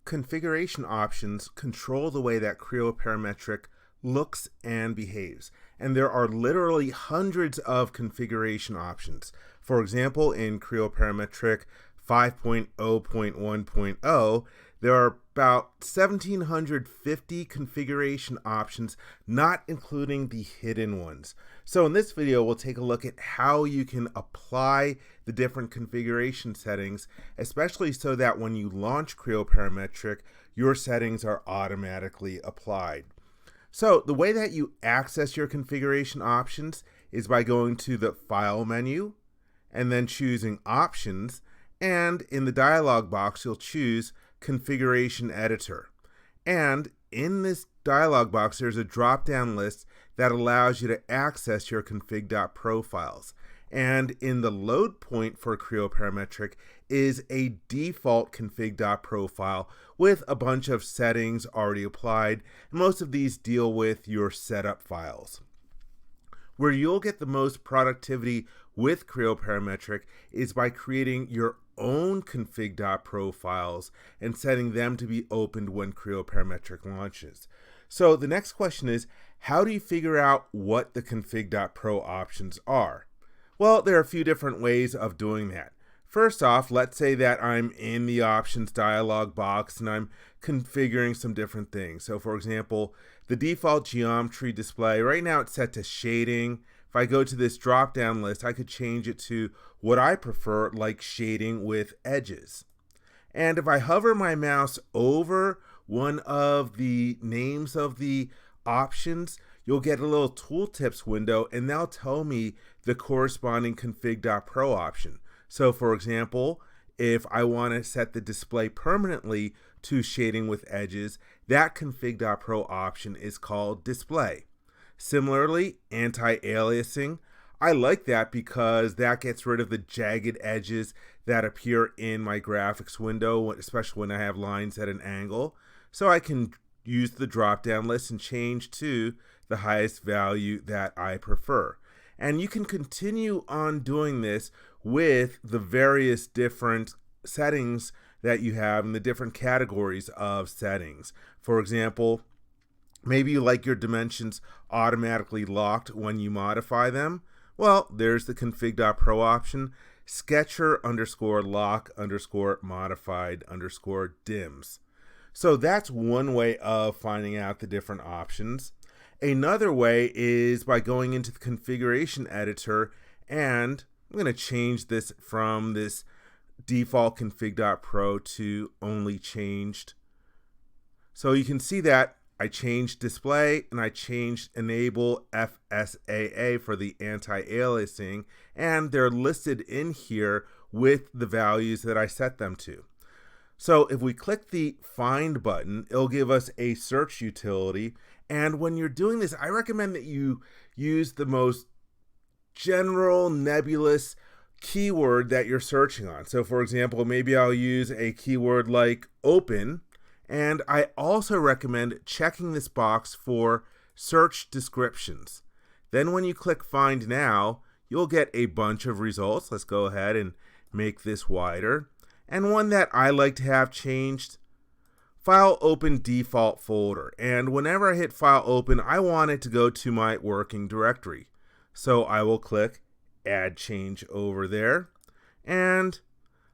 configuration options control the way that Creo Parametric looks and behaves. And there are literally hundreds of configuration options. For example, in Creo Parametric 5.0.1.0, there are about 1,750 configuration options, not including the hidden ones. So in this video, we'll take a look at how you can apply the different configuration settings, especially so that when you launch Creo Parametric, your settings are automatically applied. So the way that you access your configuration options is by going to the File menu and then choosing Options, and in the dialog box, you'll choose Configuration Editor. And in this dialog box, there's a drop-down list that allows you to access your config.pro files. And in the load point for Creo Parametric is a default config.pro file with a bunch of settings already applied. Most of these deal with your setup files. Where you'll get the most productivity with Creo Parametric is by creating your own config.pro files and setting them to be opened when Creo Parametric launches. So the next question is, how do you figure out what the config.pro options are? Well, there are a few different ways of doing that. First off, let's say that I'm in the options dialog box and I'm configuring some different things. So for example, the default geometry display, right now it's set to shading. If I go to this drop-down list, I could change it to what I prefer, like shading with edges. And if I hover my mouse over one of the names of the options, you'll get a little tooltips window and they'll tell me the corresponding config.pro option. So for example, if I want to set the display permanently to shading with edges, that config.pro option is called display. Similarly, anti-aliasing, I like that because that gets rid of the jagged edges that appear in my graphics window, especially when I have lines at an angle. So I can use the drop-down list and change to the highest value that I prefer. And you can continue on doing this with the various different settings that you have in the different categories of settings. For example, maybe you like your dimensions automatically locked when you modify them. Well, there's the config.pro option, sketcher_lock_modified_dims. So that's one way of finding out the different options. Another way is by going into the configuration editor, and I'm going to change this from this default config.pro to only changed. So you can see that I changed display and I changed enable FSAA for the anti-aliasing, and they're listed in here with the values that I set them to. So if we click the Find button, it'll give us a search utility. And when you're doing this, I recommend that you use the most general, nebulous keyword that you're searching on. So for example, maybe I'll use a keyword like open. And I also recommend checking this box for search descriptions. Then when you click Find Now, you'll get a bunch of results. Let's go ahead and make this wider. And one that I like to have changed, File Open Default Folder. And whenever I hit File Open, I want it to go to my working directory. So I will click Add Change over there. And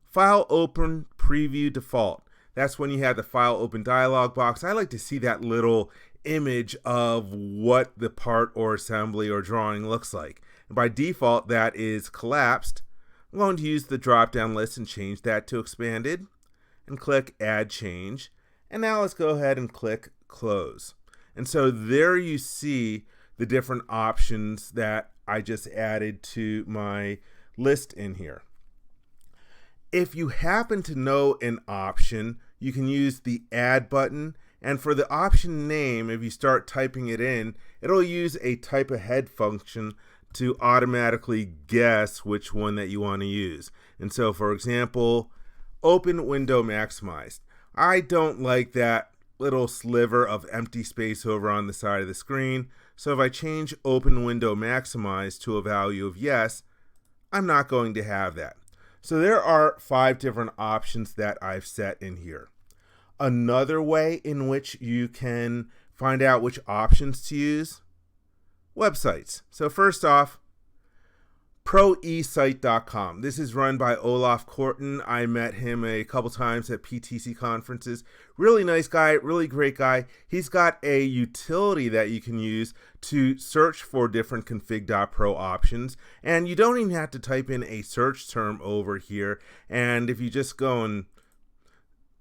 File Open Preview Default. That's when you have the File Open dialog box. I like to see that little image of what the part or assembly or drawing looks like. And by default, that is collapsed. I'm going to use the drop-down list and change that to expanded and click Add Change. And now let's go ahead and click Close. And so there you see the different options that I just added to my list in here. If you happen to know an option, you can use the Add button. And for the option name, if you start typing it in, it'll use a type ahead function to automatically guess which one that you want to use. And so for example, Open Window Maximized. I don't like that little sliver of empty space over on the side of the screen. So if I change Open Window Maximized to a value of yes, I'm not going to have that. So there are 5 different options that I've set in here. Another way in which you can find out which options to use, websites. So first off, proesite.com. This is run by Olaf Korten. I met him a couple times at PTC conferences. Really nice guy, really great guy. He's got a utility that you can use to search for different config.pro options. And you don't even have to type in a search term over here. And if you just go and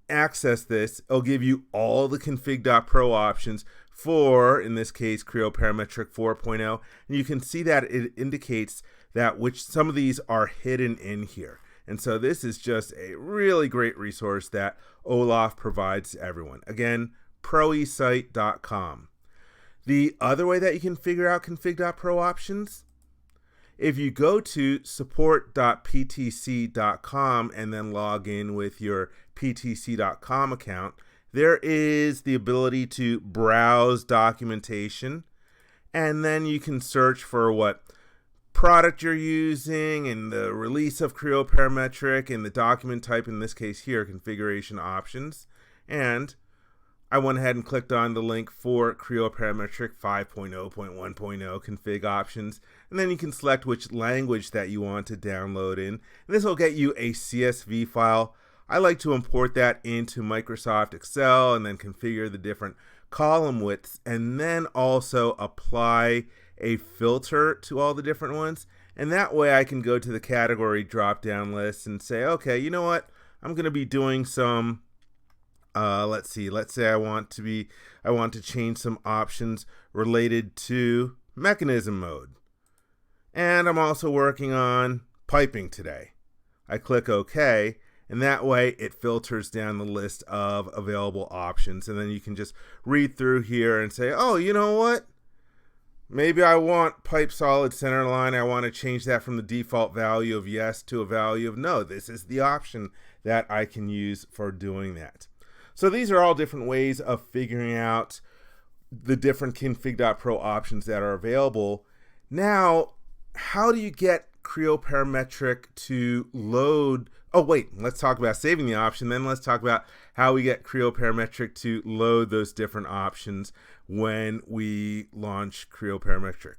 access this, it'll give you all the config.pro options for, in this case, Creo Parametric 4.0. And you can see that it indicates that some of these are hidden in here. And so this is just a really great resource that Olaf provides to everyone. Again, proesite.com. The other way that you can figure out config.pro options, if you go to support.ptc.com and then log in with your ptc.com account, there is the ability to browse documentation, and then you can search for what product you're using and the release of Creo Parametric and the document type, in this case here, configuration options. And I went ahead and clicked on the link for Creo Parametric 5.0.1.0 config options, and then you can select which language that you want to download in. And this will get you a CSV file. I like to import that into Microsoft Excel and then configure the different column widths, and then also apply a filter to all the different ones. And that way I can go to the category drop down list and say, okay, you know what, I'm going to be doing some let's say I want to change some options related to mechanism mode, and I'm also working on piping today. I click OK, and that way it filters down the list of available options, and then you can just read through here and say, oh, you know what, maybe I want pipe solid center line. I want to change that from the default value of yes to a value of no. This is the option that I can use for doing that. So these are all different ways of figuring out the different config.pro options that are available. Now, how do you get Creo Parametric to load? Oh wait, let's talk about saving the option, then let's talk about how we get Creo Parametric to load those different options when we launch Creo Parametric.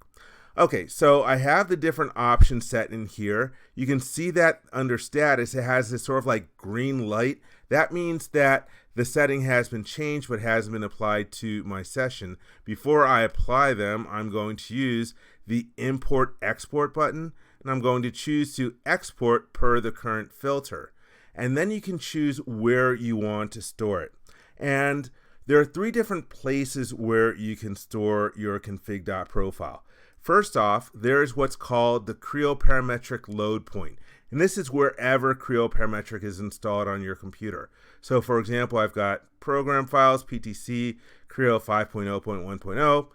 Okay, so I have the different options set in here. You can see that under status, it has this sort of like green light. That means that the setting has been changed but hasn't been applied to my session. Before I apply them, I'm going to use the import export button, and I'm going to choose to export per the current filter. And then you can choose where you want to store it. And there are 3 different places where you can store your config.pro file. First off, there's what's called the Creo Parametric load point. And this is wherever Creo Parametric is installed on your computer. So for example, I've got program files, PTC, Creo 5.0.1.0.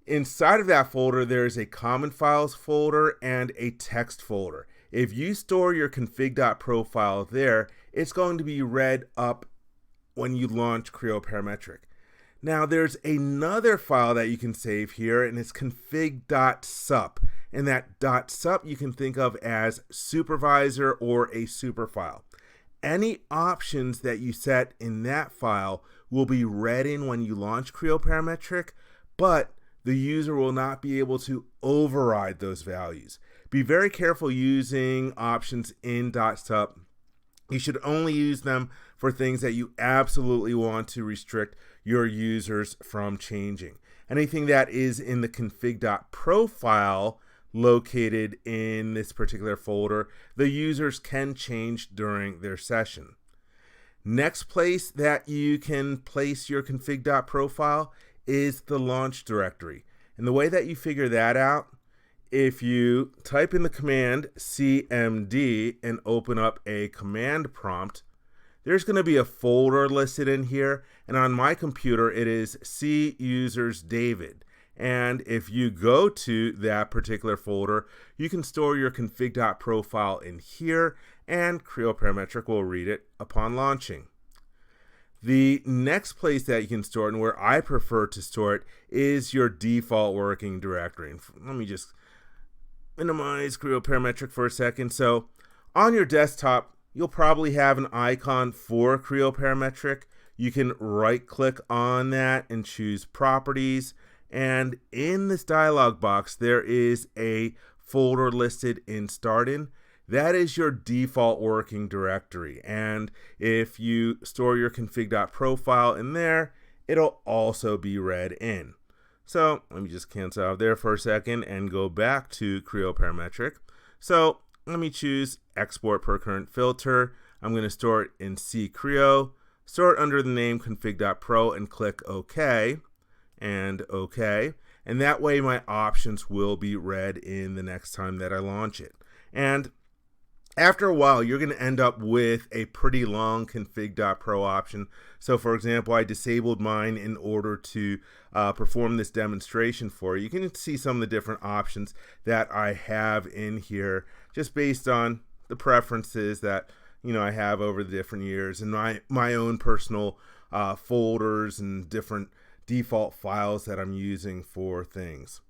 Inside of that folder, there's a common files folder and a text folder. If you store your config.pro file there, it's going to be read up when you launch Creo Parametric. Now there's another file that you can save here, and it's config.sup. And that .sup you can think of as supervisor or a super file. Any options that you set in that file will be read in when you launch Creo Parametric, but the user will not be able to override those values. Be very careful using options in .sup. You should only use them for things that you absolutely want to restrict your users from changing. Anything that is in the config.pro file located in this particular folder, the users can change during their session. Next place that you can place your config.pro file is the launch directory. And the way that you figure that out, if you type in the command cmd and open up a command prompt, there's going to be a folder listed in here, and on my computer it is C users David. And if you go to that particular folder, you can store your config.pro file in here, and Creo Parametric will read it upon launching. The next place that you can store it, and where I prefer to store it, is your default working directory. And let me just minimize Creo Parametric for a second. So on your desktop, you'll probably have an icon for Creo Parametric. you can right click on that and choose properties. And in this dialog box, there is a folder listed in Startin. That is your default working directory. And if you store your config.pro file in there, it'll also be read in. So let me just cancel out there for a second and go back to Creo Parametric. So let me choose export per current filter. I'm going to store it in C Creo, store it under the name config.pro and click OK and OK. And that way my options will be read in the next time that I launch it. And after a while, you're going to end up with a pretty long config.pro option. So for example, I disabled mine in order to perform this demonstration for you. You can see some of the different options that I have in here just based on the preferences that I have over the different years and my own personal folders and different default files that I'm using for things.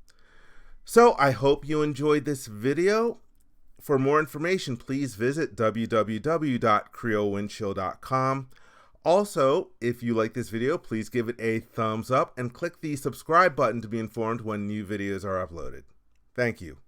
So I hope you enjoyed this video. For more information, please visit www.creowindchill.com. Also, if you like this video, please give it a thumbs up and click the subscribe button to be informed when new videos are uploaded. Thank you.